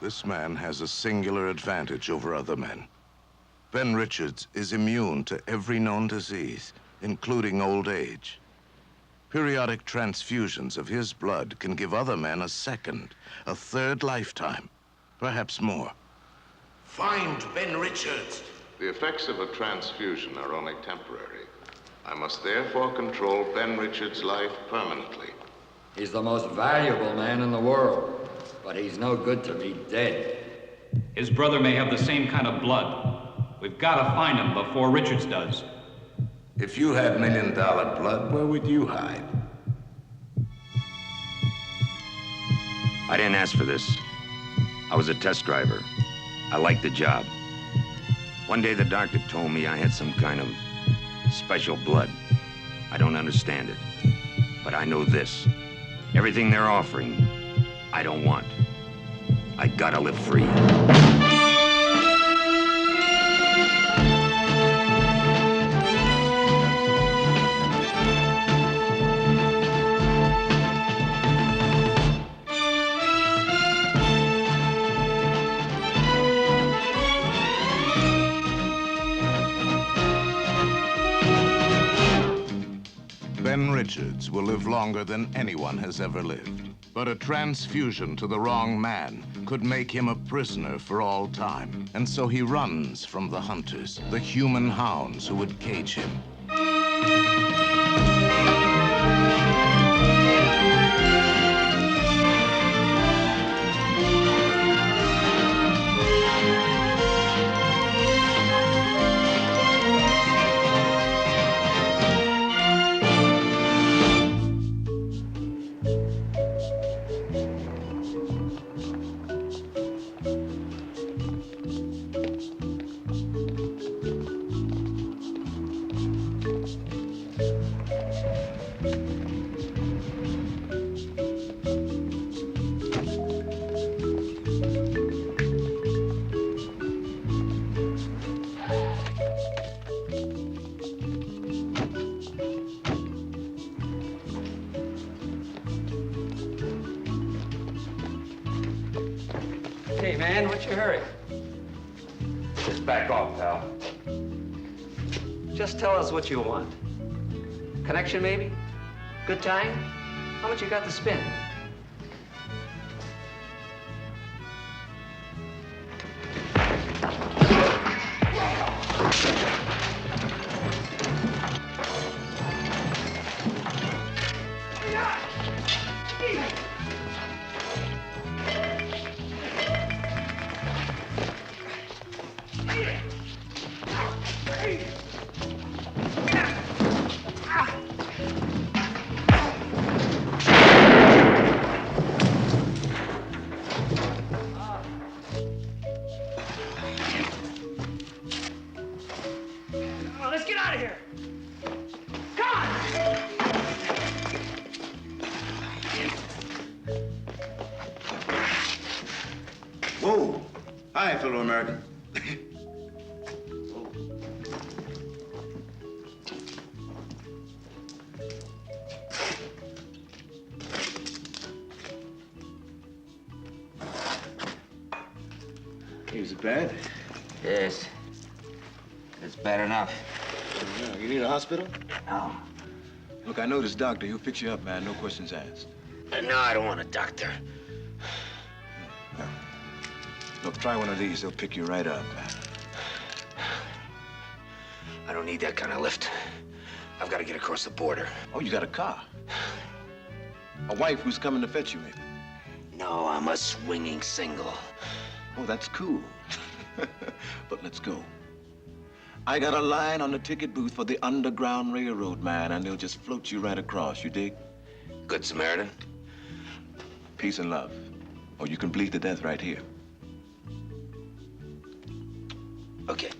This man has a singular advantage over other men. Ben Richards is immune to every known disease, including old age. Periodic transfusions of his blood can give other men a second, a third lifetime, perhaps more. Find Ben Richards. The effects of a transfusion are only temporary. I must therefore control Ben Richards' life permanently. He's the most valuable man in the world, but he's no good to me dead. His brother may have the same kind of blood. We've got to find him before Richards does. If you had $1 million blood, where would you hide? I didn't ask for this. I was a test driver. I liked the job. One day the doctor told me I had some kind of special blood. I don't understand it. But I know this. Everything they're offering, I don't want. I gotta live free. Ben Richards will live longer than anyone has ever lived. But a transfusion to the wrong man could make him a prisoner for all time. And so he runs from the hunters, the human hounds who would cage him. Hey, man, what's your hurry? Just back off, pal. Just tell us what you want. Connection, maybe? Good time? How much you got to spend? Let's get out of here. Come on! Whoa. Hi, fellow American. Hey, is it bad? Yes. It's bad enough. Yeah, you need a hospital? No. Look, I know this doctor. He'll fix you up, man. No questions asked. No, I don't want a doctor. No. Look, try one of these. They'll pick you right up, man. I don't need that kind of lift. I've got to get across the border. Oh, you got a car. A wife who's coming to fetch you, maybe. No, I'm a swinging single. Oh, that's cool. But let's go. I got a line on the ticket booth for the Underground Railroad, man, and they'll just float you right across, you dig? Good Samaritan? Peace and love. Or you can bleed to death right here. Okay.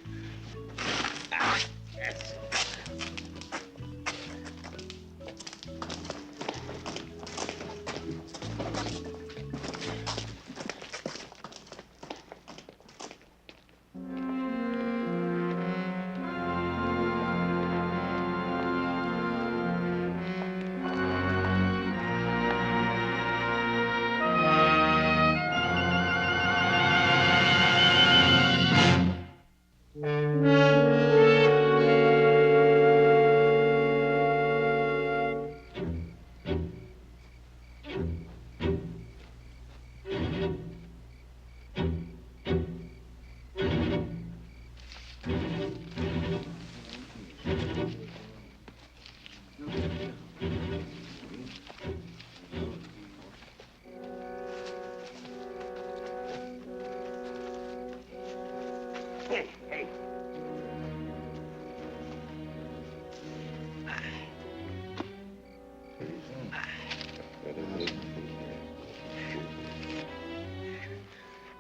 Yes.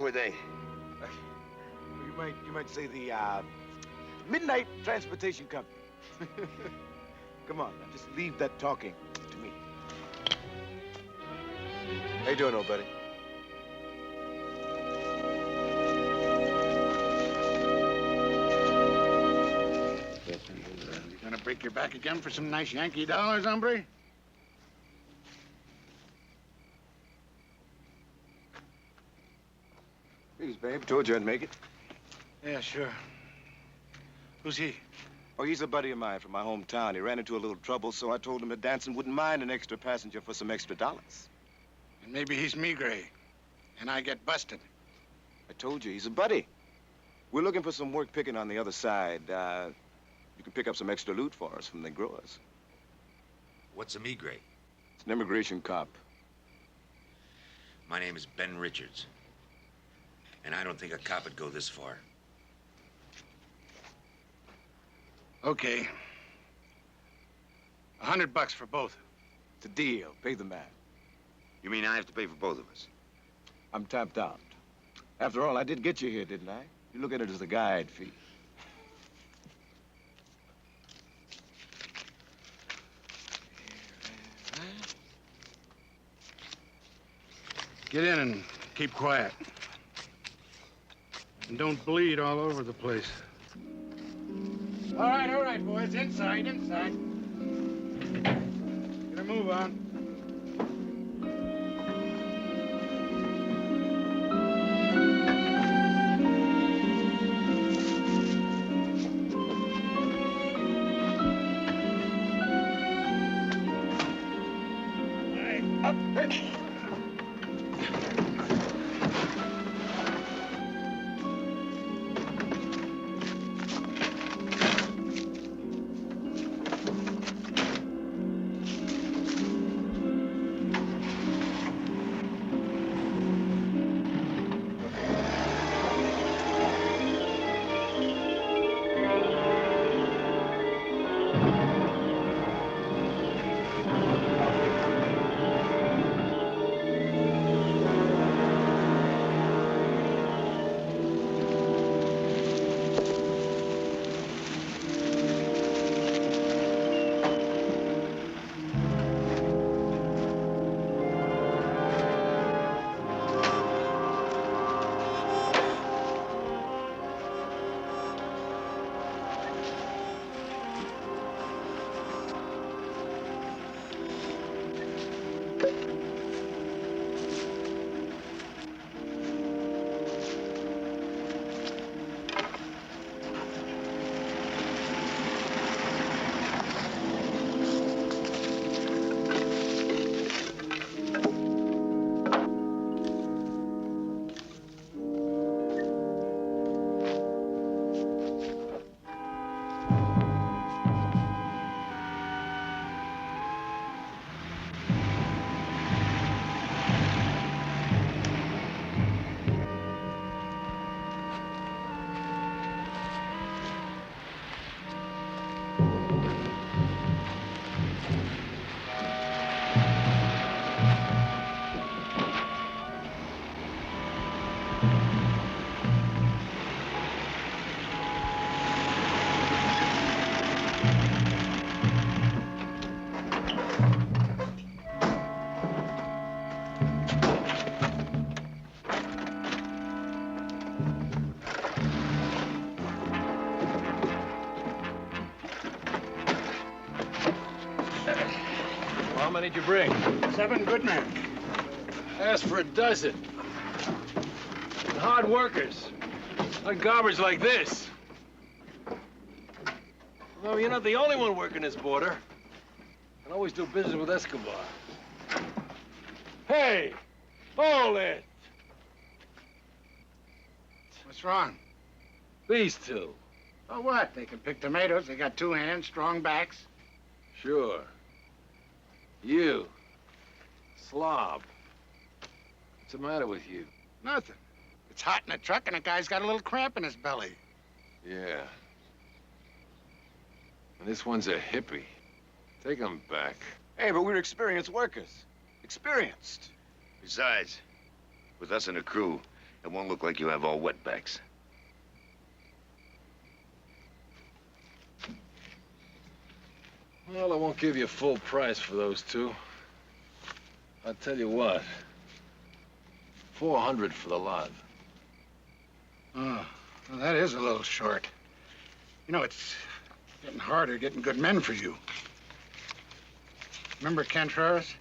Who are they? You might say the Midnight Transportation Company. Come on, now, just leave that talking to me. How you doing, old buddy? You gonna break your back again for some nice Yankee dollars, hombre? Please, babe. Told you I'd make it. Yeah, sure. Who's he? Oh, he's a buddy of mine from my hometown. He ran into a little trouble, so I told him that Danson wouldn't mind an extra passenger for some extra dollars. And maybe he's me, Gray. And I get busted. I told you, he's a buddy. We're looking for some work picking on the other side. You can pick up some extra loot for us from the growers. What's a migre? It's an immigration cop. My name is Ben Richards. And I don't think a cop would go this far. Okay. $100 for both. It's a deal. Pay the man. You mean I have to pay for both of us? I'm tapped out. After all, I did get you here, didn't I? You look at it as a guide fee. Get in and keep quiet. And don't bleed all over the place. All right, boys. Inside. Gonna move on. How many did you bring? 7 good men. Ask for a dozen. And hard workers. Not garbage like this. No, you're not the only one working this border. I always do business with Escobar. Hey! Hold it! What's wrong? These two. Oh, what? They can pick tomatoes. They got 2 hands, strong backs. Sure. You. Slob. What's the matter with you? Nothing. It's hot in the truck, and a guy's got a little cramp in his belly. Yeah. And this one's a hippie. Take him back. Hey, but we're experienced workers. Experienced. Besides, with us in the crew, It won't look like you have all wetbacks. Well, I won't give you full price for those two. I'll tell you what. 400 for the lot. Oh, well, that is a little short. You know, it's getting harder getting good men for you. Remember Contreras?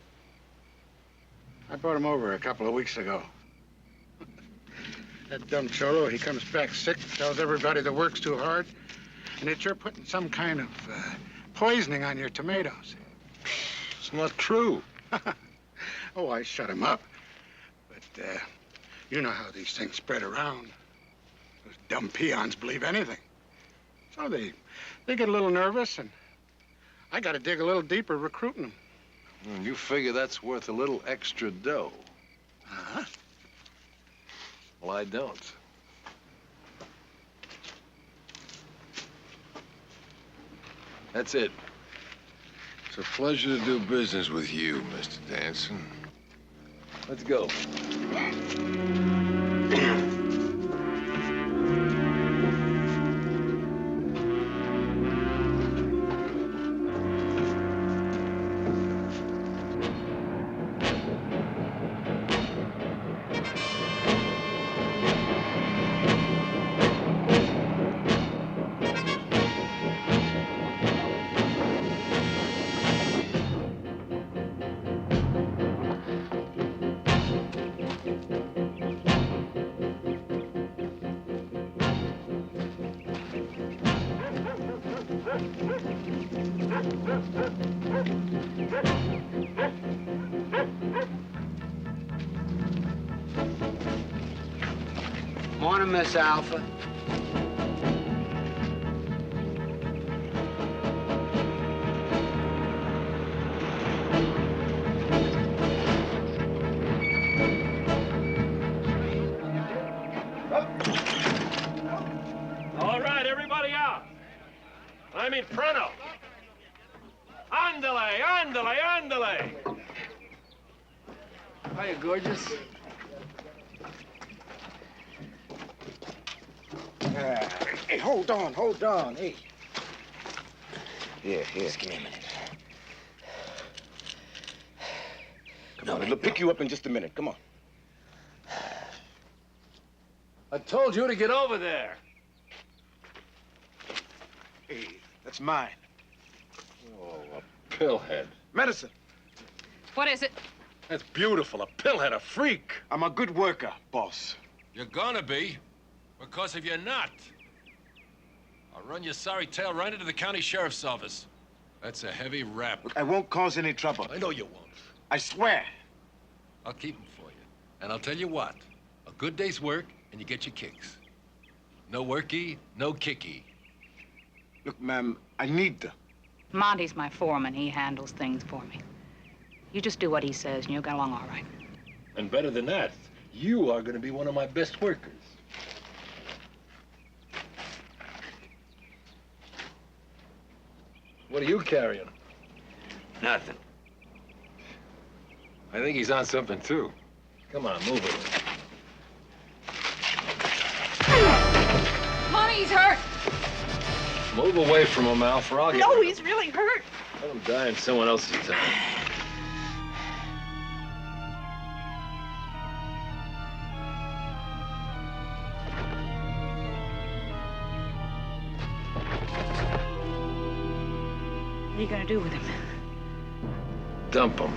I brought him over a couple of weeks ago. That dumb cholo, he comes back sick, tells everybody the work's too hard, and that you're putting some kind of poisoning on your tomatoes. It's not true. Oh, I shut him up. But you know how these things spread around. Those dumb peons believe anything. So they get a little nervous, and I got to dig a little deeper recruiting them. And you figure that's worth a little extra dough. Uh-huh. Well, I don't. That's it. It's a pleasure to do business with you, Mr. Danson. Let's go. Morning, Miss Alpha. All right, everybody out. I'm in pronto. Andale, andale, andale. Hiya, gorgeous. Hey, hold on. Hey. Here. Just give me a minute. Come on, it'll pick you up in just a minute. Come on. I told you to get over there. Hey, that's mine. Oh, a pillhead. Medicine. What is it? That's beautiful. A pillhead, a freak. I'm a good worker, boss. You're gonna be, because if you're not, I'll run your sorry tail right into the county sheriff's office. That's a heavy rap. Look, I won't cause any trouble. I know you won't. I swear. I'll keep them for you. And I'll tell you what, a good day's work and you get your kicks. No worky, no kicky. Look, ma'am, I need the... Monty's my foreman. He handles things for me. You just do what he says, and you'll get along all right. And better than that, you are going to be one of my best workers. What are you carrying? Nothing. I think he's on something, too. Come on, move it. Monty's hurt. Move away from him, Alf, or I'll get... No, he's really hurt. Let him die in someone else's time. What are you going to do with him? Dump him.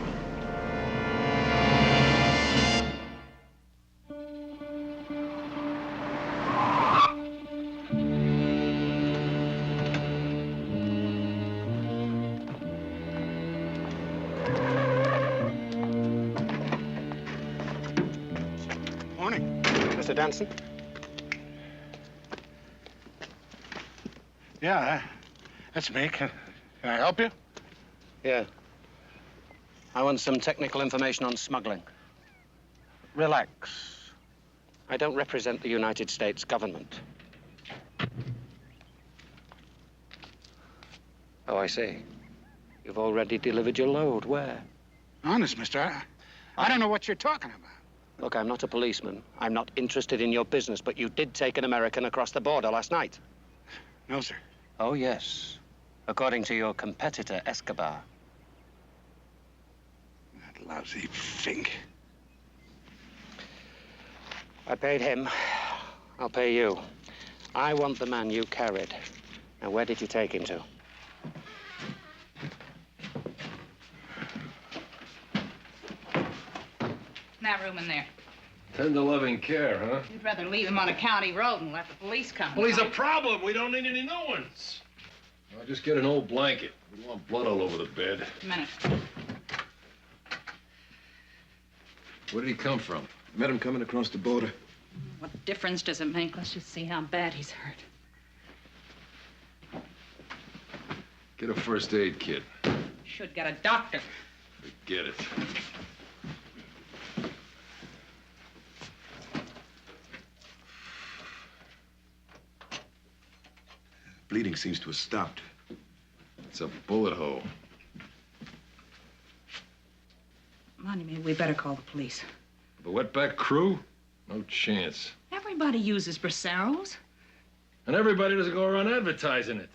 Morning, Mr. Danson. Yeah, that's me. Can I help you? Yeah. I want some technical information on smuggling. Relax. I don't represent the United States government. Oh, I see. You've already delivered your load. Where? Honest, mister, I don't know what you're talking about. Look, I'm not a policeman. I'm not interested in your business, but you did take an American across the border last night. No, sir. Oh, yes. According to your competitor, Escobar. That lousy Fink. I paid him. I'll pay you. I want the man you carried. Now, where did you take him to? In that room in there. Tender loving care, huh? You'd rather leave him on a county road and let the police come. Well, he's a problem. We don't need any new ones. I'll just get an old blanket. We don't want blood all over the bed. A minute. Where did he come from? Met him coming across the border. What difference does it make? Let's just see how bad he's hurt. Get a first aid kit. Should get a doctor. Get it. Bleeding seems to have stopped. It's a bullet hole. Monty, maybe we better call the police. The wetback crew? No chance. Everybody uses Braceros. And everybody doesn't go around advertising it.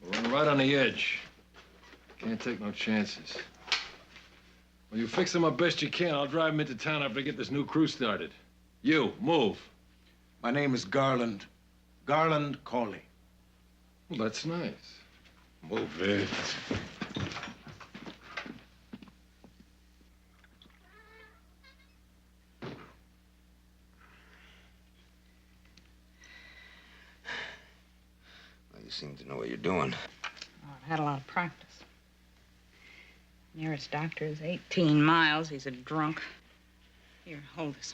We're right on the edge. Can't take no chances. Well, you fix them up best you can. I'll drive them into town after I get this new crew started. You, move. My name is Garland. Garland Cawley. Well, that's nice. Move it. Well, you seem to know what you're doing. Oh, I've had a lot of practice. Nearest doctor is 18 miles. He's a drunk. Here, hold this.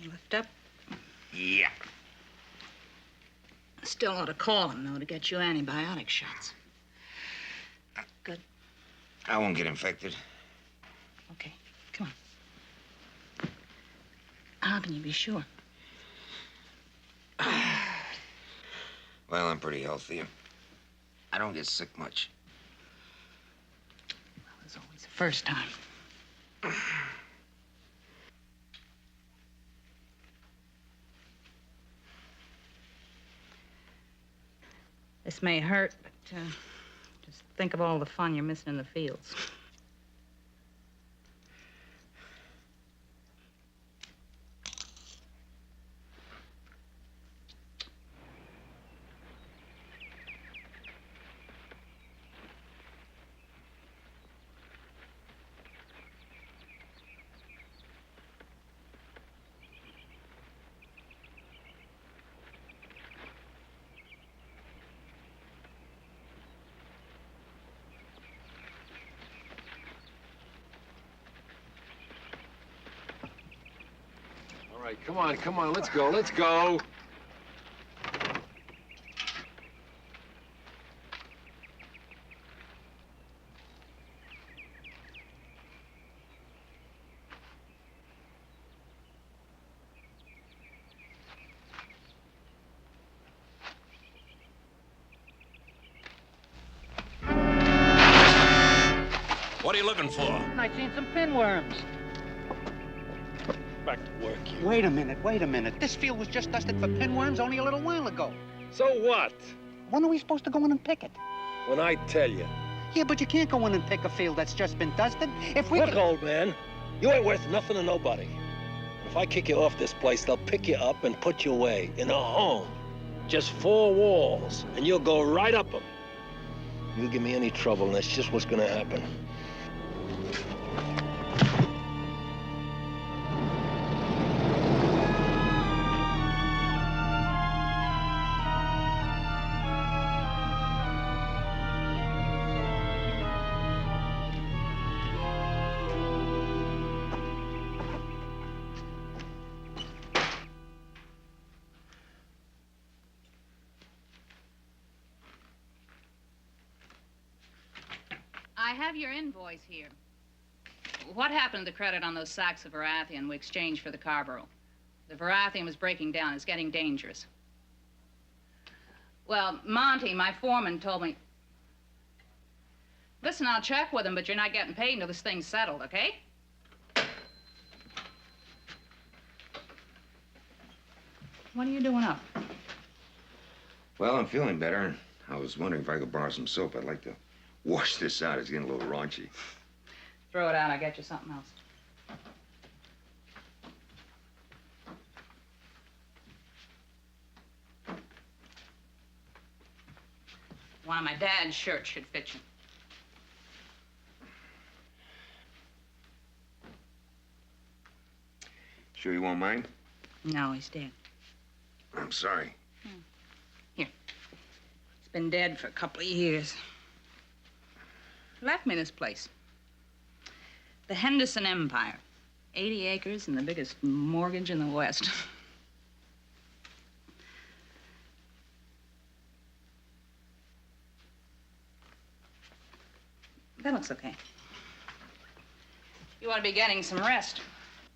You lift up. Yeah. Still ought to call him, though, to get you antibiotic shots. Good. I won't get infected. Okay, come on. How can you be sure? Well, I'm pretty healthy. I don't get sick much. Well, there's always the first time. This may hurt, but just think of all the fun you're missing in the fields. All right, come on, let's go, let's go. What are you looking for? I seen some pinworms. Back to work, you. Wait a minute. This field was just dusted for pinworms only a little while ago. So what? When are we supposed to go in and pick it? When I tell you. Yeah, but you can't go in and pick a field that's just been dusted. If we Look, old man, you ain't worth nothing to nobody. If I kick you off this place, they'll pick you up and put you away in a home. Just 4 walls, and you'll go right up them. You give me any trouble, and that's just what's gonna happen. I have your invoice here. What happened to the credit on those sacks of Verathium we exchanged for the carburetor? The Verathium is breaking down. It's getting dangerous. Well, Monty, my foreman, told me... Listen, I'll check with him, but you're not getting paid until this thing's settled, okay? What are you doing up? Well, I'm feeling better. I was wondering if I could borrow some soap. I'd like to wash this out. It's getting a little raunchy. Throw it out. I'll get you something else. One of my dad's shirts should fit you. Sure you won't mind? No, he's dead. I'm sorry. Here. He's been dead for a couple of years. Left me this place. The Henderson Empire. 80 acres and the biggest mortgage in the West. That looks okay. You ought to be getting some rest.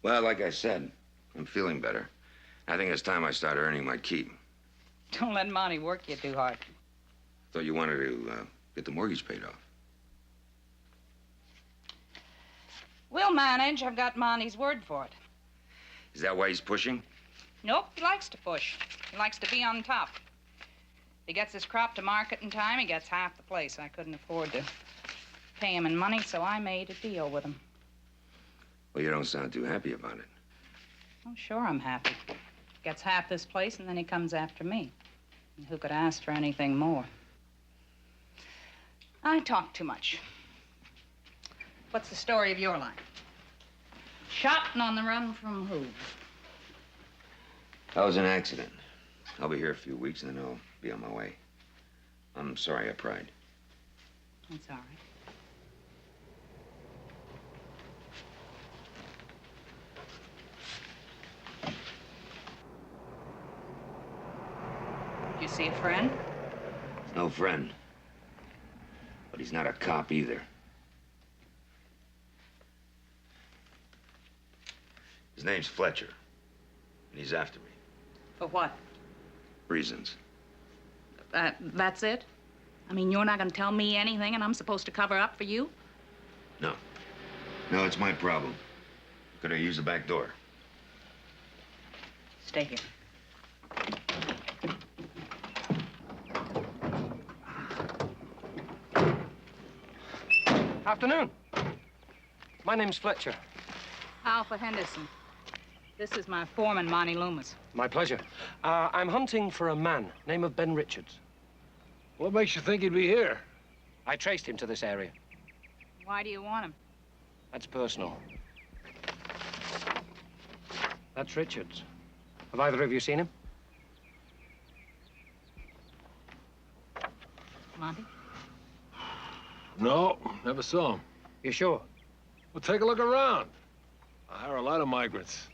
Well, like I said, I'm feeling better. I think it's time I start earning my keep. Don't let Monty work you too hard. Thought you wanted to get the mortgage paid off. We'll manage. I've got Monty's word for it. Is that why he's pushing? Nope, he likes to push. He likes to be on top. If he gets his crop to market in time, he gets half the place. I couldn't afford to pay him in money, so I made a deal with him. Well, you don't sound too happy about it. Oh, sure I'm happy. Gets half this place, and then he comes after me. And who could ask for anything more? I talk too much. What's the story of your life? Shot and on the run from who? That was an accident. I'll be here a few weeks, and then I'll be on my way. I'm sorry I pried. That's all right. You see a friend? No friend. But he's not a cop either. His name's Fletcher. And he's after me. For what? Reasons. That's it? I mean, you're not going to tell me anything and I'm supposed to cover up for you? No. No, it's my problem. Could I use the back door? Stay here. Afternoon. My name's Fletcher. Alpha Henderson. This is my foreman, Monty Loomis. My pleasure. I'm hunting for a man, name of Ben Richards. What makes you think he'd be here? I traced him to this area. Why do you want him? That's personal. That's Richards. Have either of you seen him? Monty? No, never saw him. You sure? Well, take a look around. I hire a lot of migrants.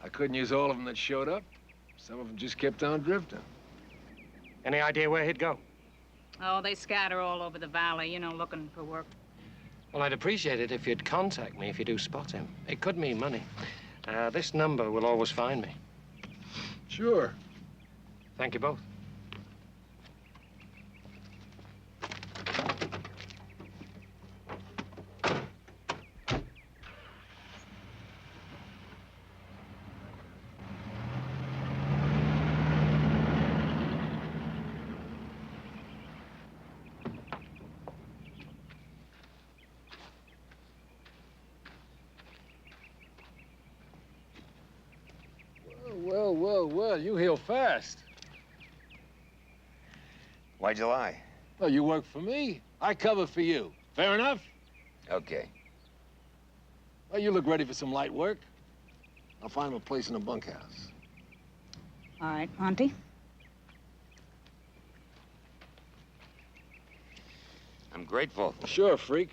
I couldn't use all of them that showed up. Some of them just kept on drifting. Any idea where he'd go? Oh, they scatter all over the valley, you know, looking for work. Well, I'd appreciate it if you'd contact me if you do spot him. It could mean money. This number will always find me. Sure. Thank you both. Well, you heal fast. Why'd you lie? Well, you work for me. I cover for you. Fair enough? Okay. Well, you look ready for some light work. I'll find him a place in a bunkhouse. All right, Monty. I'm grateful. Sure, freak.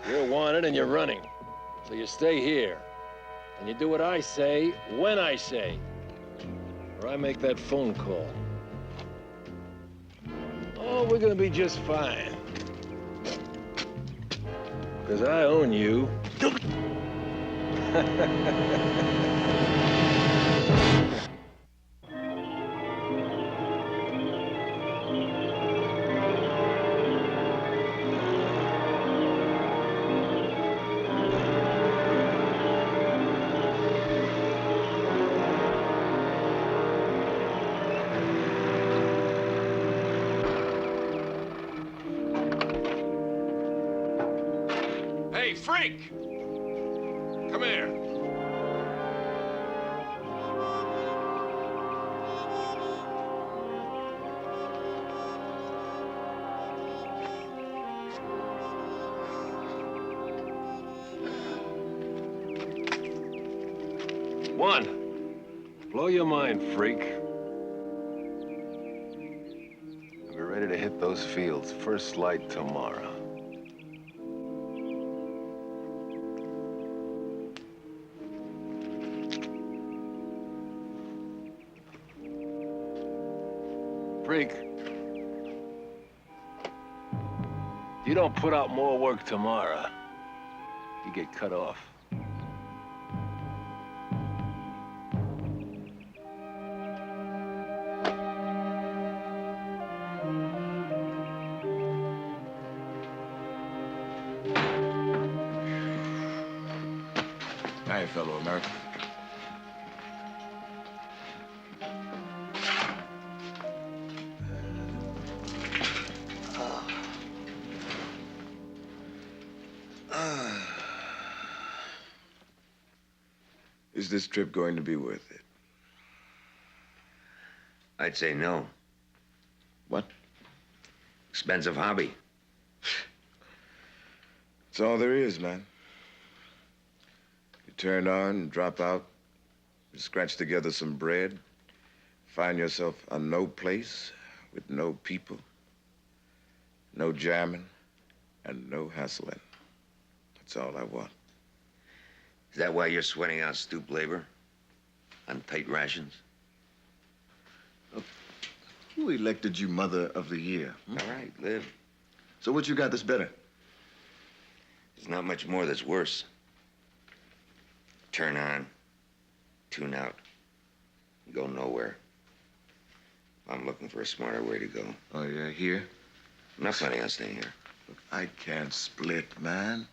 You're wanted and you're running. So you stay here. And you do what I say, when I say. Or I make that phone call. Oh, we're gonna be just fine. Because I own you. Hey, freak! Come here. One. Blow your mind, freak. We're ready to hit those fields. First light tomorrow. Freak. If you don't put out more work tomorrow, you get cut off. Hi, fellow American. Is this trip going to be worth it? I'd say no. What? Expensive hobby. It's all there is, man. You turn on, drop out, you scratch together some bread, find yourself a no place with no people, no jamming, and no hassling. That's all I want. Is that why you're sweating out stoop labor? On tight rations? Who elected you Mother of the Year? All right, live. So what you got that's better? There's not much more that's worse. Turn on, tune out, go nowhere. I'm looking for a smarter way to go. Oh, yeah, here? I'm not planning on staying here. Look, I can't split, man.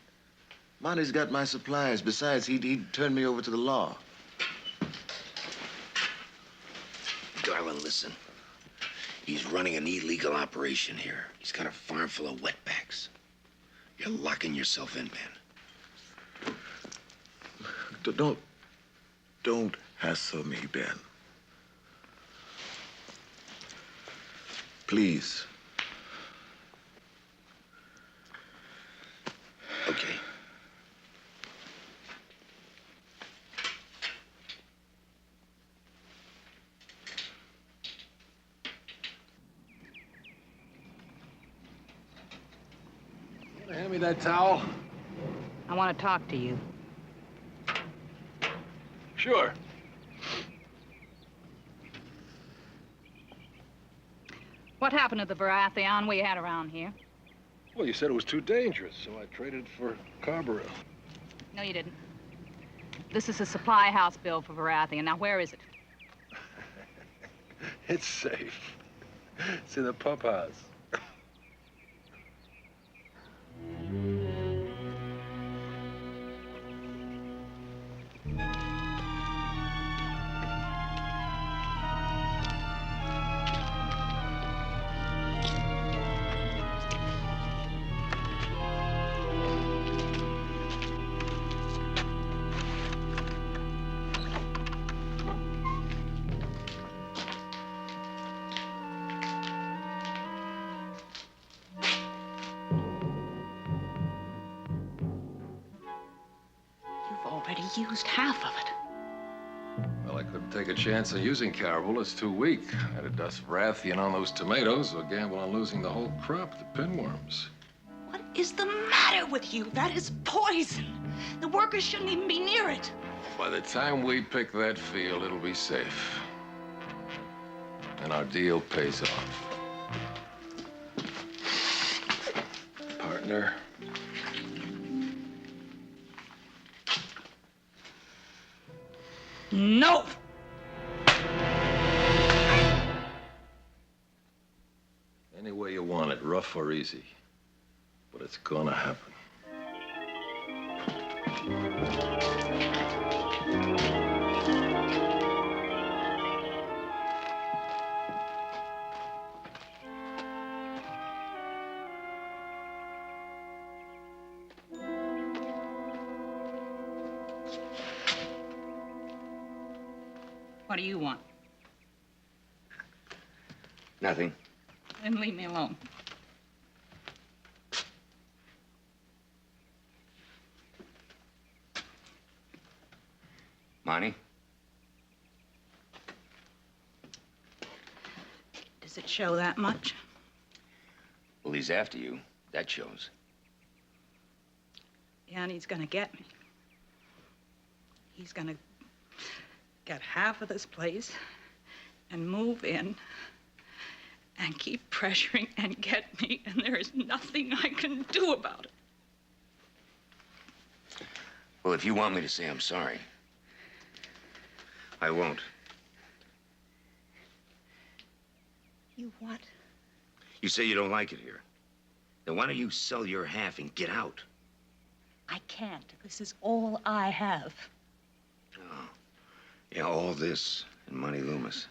Monty's got my supplies. Besides, he'd turn me over to the law. Darling, listen. He's running an illegal operation here. He's got a farm full of wetbacks. You're locking yourself in, man. Don't hassle me, Ben. Please. Okay. Hand me that towel. I want to talk to you. Sure. What happened to the Baratheon we had around here? Well, you said it was too dangerous, so I traded it for carburetor. No, you didn't. This is a supply house bill for Baratheon. Now, where is it? It's safe. It's in the pump house. Already used half of it. Well, I couldn't take a chance on using caribou. It's too weak. I had to dust Baratheon on those tomatoes or gamble on losing the whole crop to pinworms. What is the matter with you? That is poison. The workers shouldn't even be near it. By the time we pick that field, it'll be safe. And our deal pays off. Partner. No! Any way you want it, rough or easy. But it's gonna happen. What do you want? Nothing. Then leave me alone. Monty? Does it show that much? Well, he's after you. That shows. Yeah, and he's gonna get me. He's gonna get half of this place and move in and keep pressuring and get me, and there is nothing I can do about it. Well, if you want me to say I'm sorry, I won't. You what? You say you don't like it here. Then why don't you sell your half and get out? I can't. This is all I have. Oh. Yeah, all this and Monty Loomis.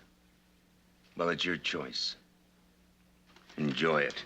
Well, it's your choice. Enjoy it.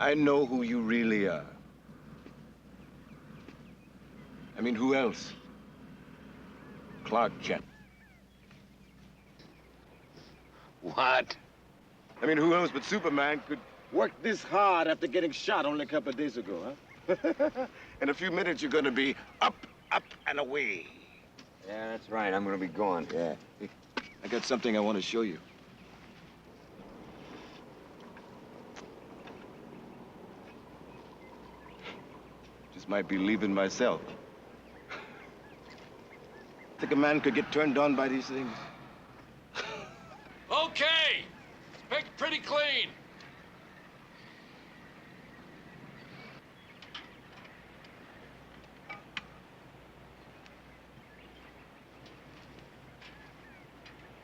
I know who you really are. I mean, who else? Clark Kent. What? I mean, who else but Superman could work this hard after getting shot only a couple of days ago, huh? In a few minutes, you're gonna be up, up, and away. Yeah, that's right. I'm gonna be gone. Yeah. I got something I want to show you. Just might be leaving myself. Think a man could get turned on by these things? Okay! It's picked pretty clean.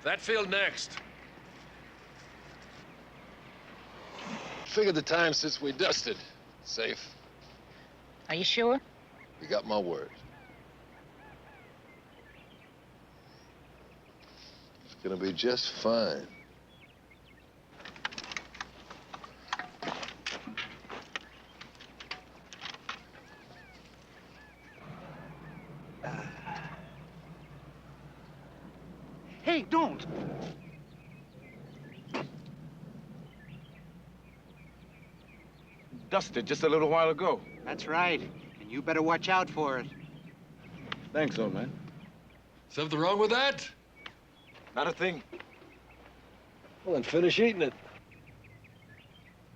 That field next. Figured the time since we dusted. Safe. Are you sure? You got my word. It's gonna be just fine. Hey, don't! Dusted just a little while ago. That's right. And you better watch out for it. Thanks, old man. Something wrong with that? Not a thing. Well, then finish eating it.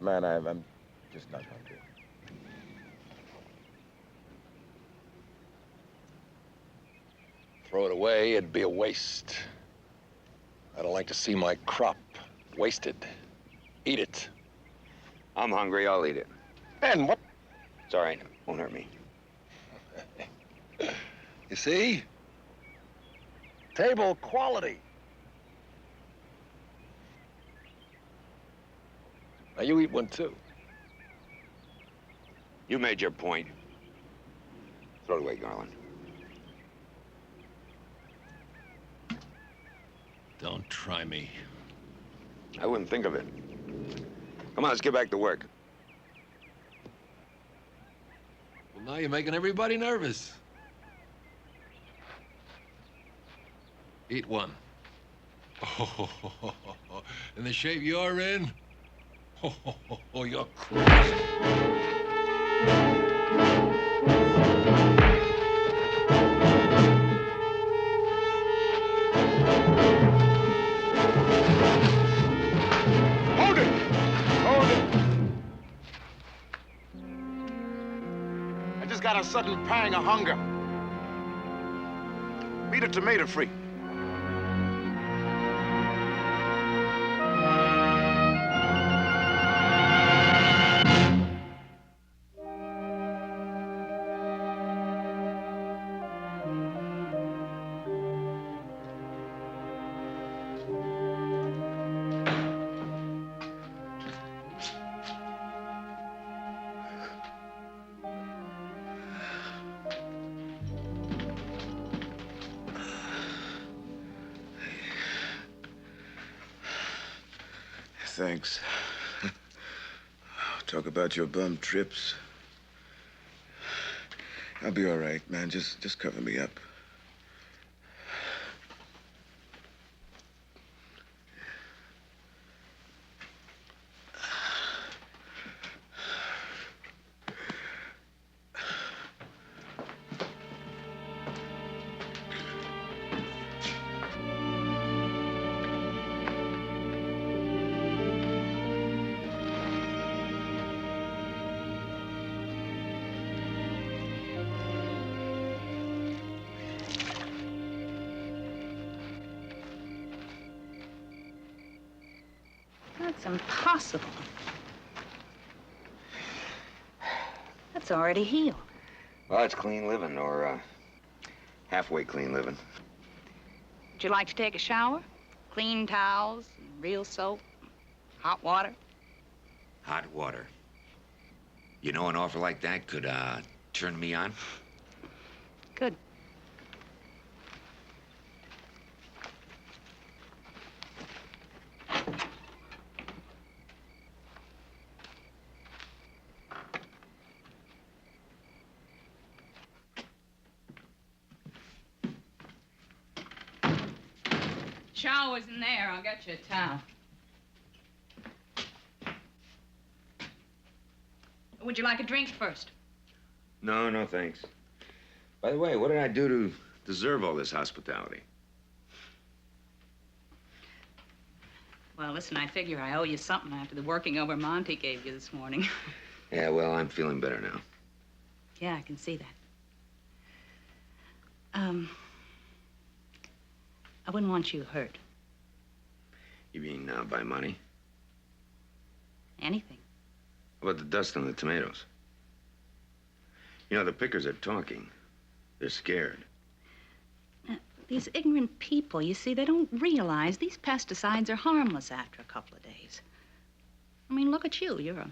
Man, I'm just not hungry. Throw it away, it'd be a waste. I don't like to see my crop wasted. Eat it. I'm hungry. I'll eat it. And what? It's all right. Won't hurt me. You see? Table quality. Now you eat one too. You made your point. Throw it away, Garland. Don't try me. I wouldn't think of it. Come on, let's get back to work. Well, now you're making everybody nervous. Eat one. Oh, in the shape you're in? Oh, you're crazy. Hold it! Hold it! I just got a sudden pang of hunger. Beat a tomato free. Thanks. Talk about your bum trips. I'll be all right, man. Just cover me up. That's impossible. That's already healed. Well, it's clean living, or halfway clean living. Would you like to take a shower? Clean towels, real soap, hot water? Hot water. You know, an offer like that could turn me on. Good. Shower's in there. I'll get you a towel. Would you like a drink first? No, no, thanks. By the way, what did I do to deserve all this hospitality? Well, listen, I figure I owe you something after the working over Monty gave you this morning. Yeah, well, I'm feeling better now. Yeah, I can see that. I wouldn't want you hurt. You mean by money? Anything. How about the dust on the tomatoes? You know, the pickers are talking. They're scared. These ignorant people, you see, they don't realize these pesticides are harmless after a couple of days. I mean, look at you. You're a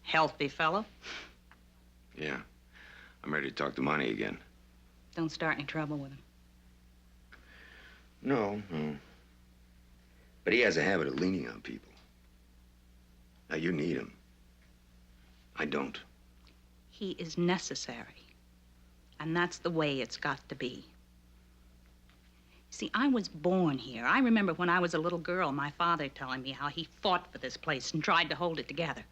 healthy fellow. Yeah. I'm ready to talk to Monty again. Don't start any trouble with him. No, no. But he has a habit of leaning on people. Now, you need him. I don't. He is necessary. And that's the way it's got to be. See, I was born here. I remember when I was a little girl, my father telling me how he fought for this place and tried to hold it together.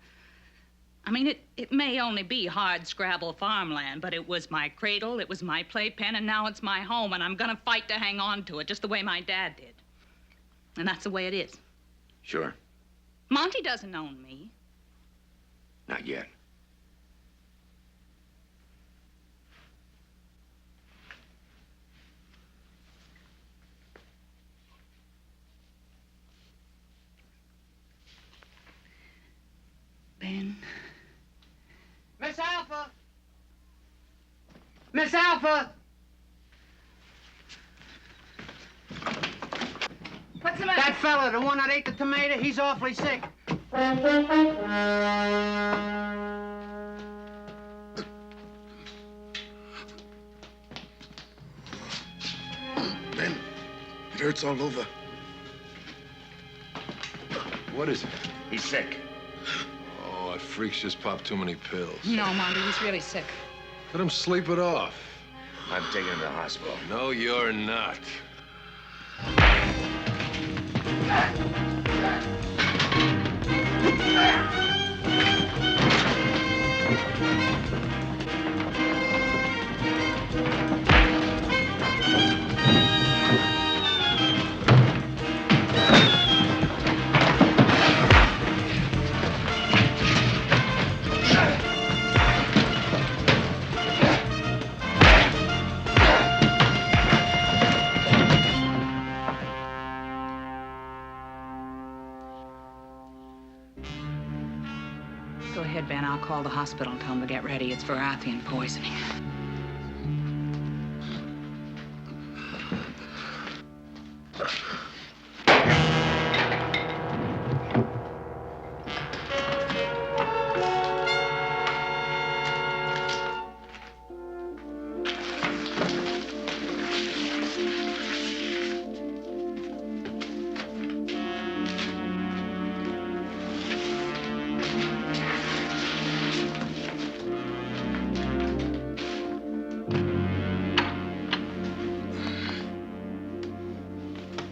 I mean, it may only be hard scrabble farmland, but it was my cradle, it was my playpen, and now it's my home, and I'm gonna fight to hang on to it, just the way my dad did. And that's the way it is. Sure. Monty doesn't own me. Not yet. Ben. Miss Alpha! Miss Alpha! What's the matter? That fella, the one that ate the tomato, he's awfully sick. Ben, it hurts all over. What is it? He's sick. Oh, that freak's just popped too many pills. No, Monty, he's really sick. Let him sleep it off. I'm taking him to the hospital. No, you're not. Go ahead, Ben. I'll call the hospital and tell them to get ready. It's Varathian poisoning.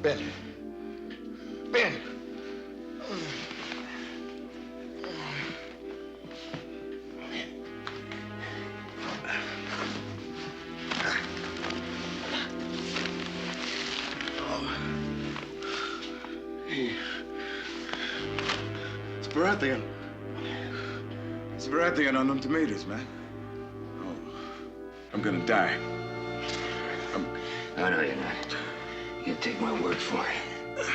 Ben. Ben. It's Varathian. It's Varathian on them tomatoes, man. Oh, I'm gonna die. No, you're not. You take my word for it.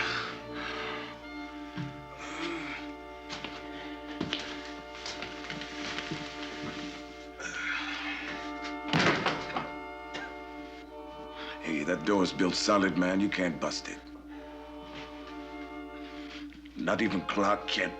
Hey, that door's built solid, man. You can't bust it. Not even Clark Kent.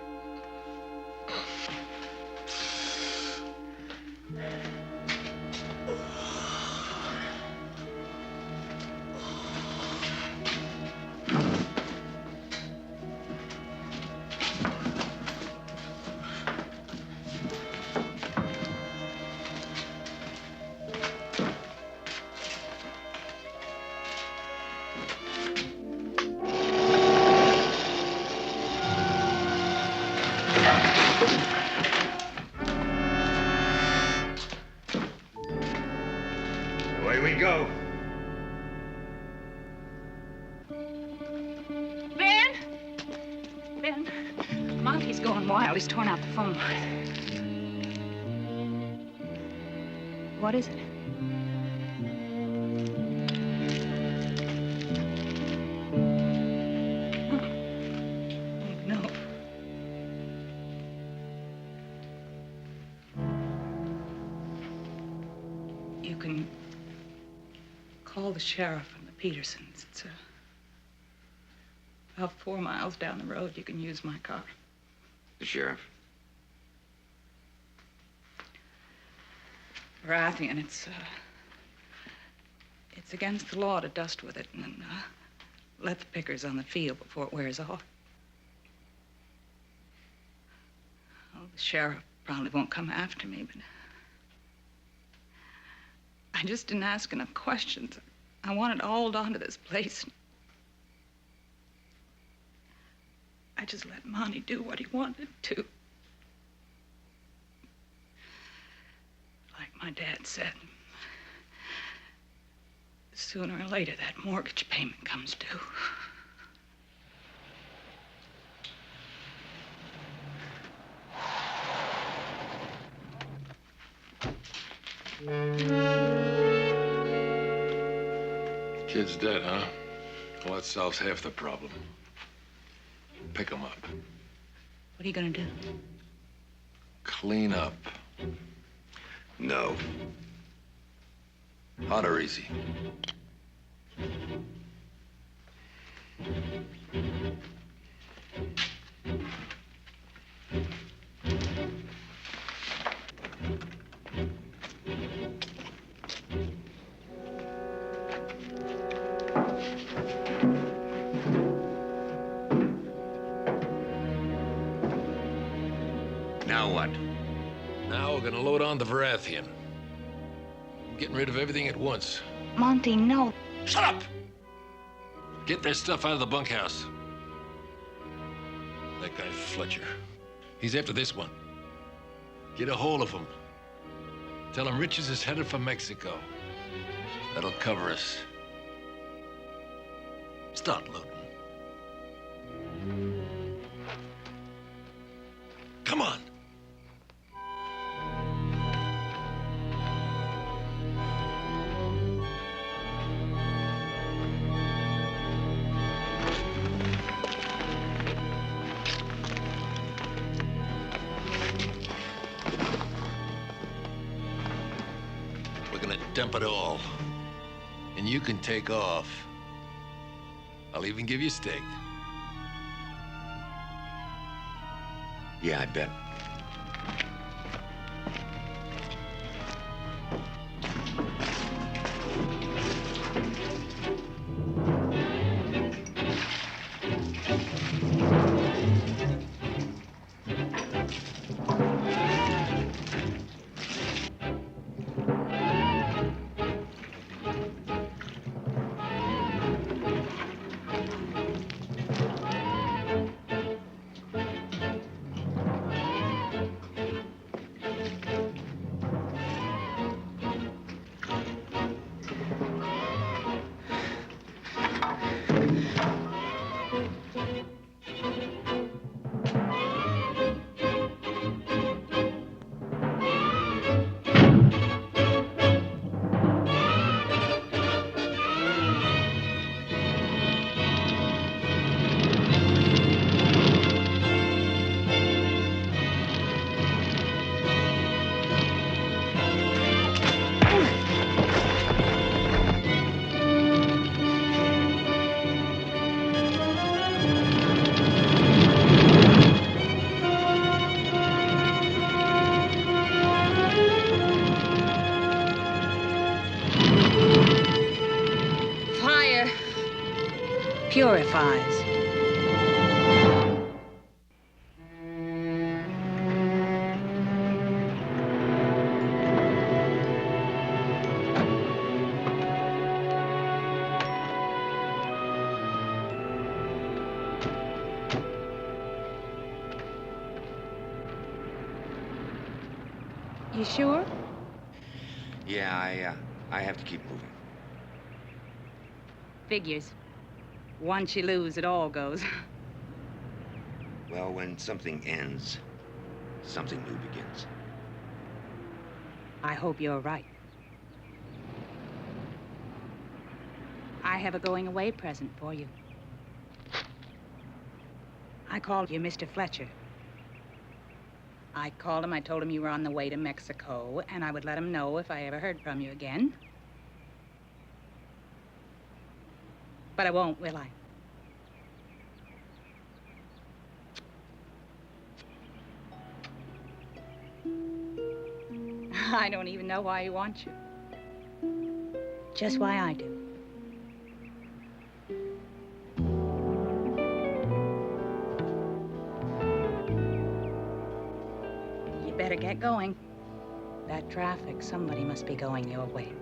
Away we go. Ben? Ben? Monty's going wild. He's torn out the phone line. What is it? No. You can call the sheriff and the Petersons. It's about 4 miles down the road. You can use my car. The sheriff? Varathian, it's against the law to dust with it and then let the pickers on the field before it wears off. Oh, the sheriff probably won't come after me, but I just didn't ask enough questions. I wanted to hold on to this place. I just let Monty do what he wanted to. Like my dad said, sooner or later that mortgage payment comes due. Kid's dead, huh? Well, that solves half the problem. Pick him up. What are you gonna do? Clean up. No. Hot or easy? Now we're gonna load on the Varathian. I'm getting rid of everything at once. Monty, no. Shut up! Get their stuff out of the bunkhouse. That guy Fletcher. He's after this one. Get a hold of him. Tell him Richards is headed for Mexico. That'll cover us. Start looting. Come on. We're gonna dump it all. And you can take off. I'll even give you a steak. Yeah, I bet. Purifies. You sure? Yeah, I have to keep moving. Figures. Once you lose, it all goes. Well, when something ends, something new begins. I hope you're right. I have a going away present for you. I called you Mr. Fletcher. I called him, I told him you were on the way to Mexico, and I would let him know if I ever heard from you again. But I won't, will I? I don't even know why he wants you. Just why I do. You better get going. That traffic, somebody must be going your way.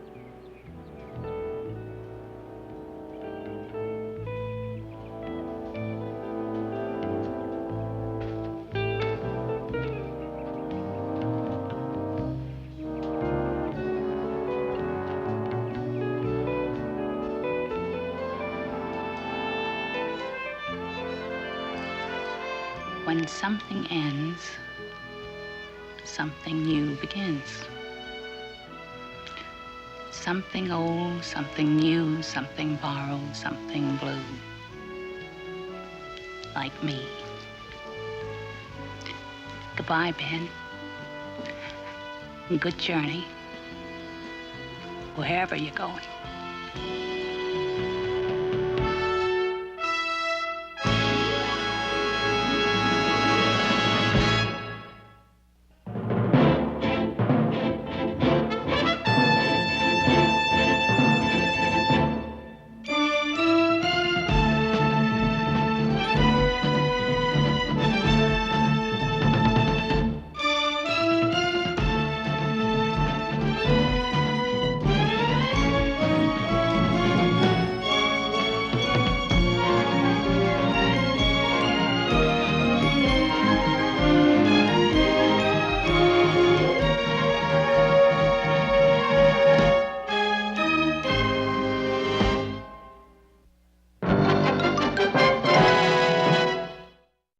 When something ends, something new begins. Something old, something new, something borrowed, something blue. Like me. Goodbye, Ben. Good journey. Wherever you're going.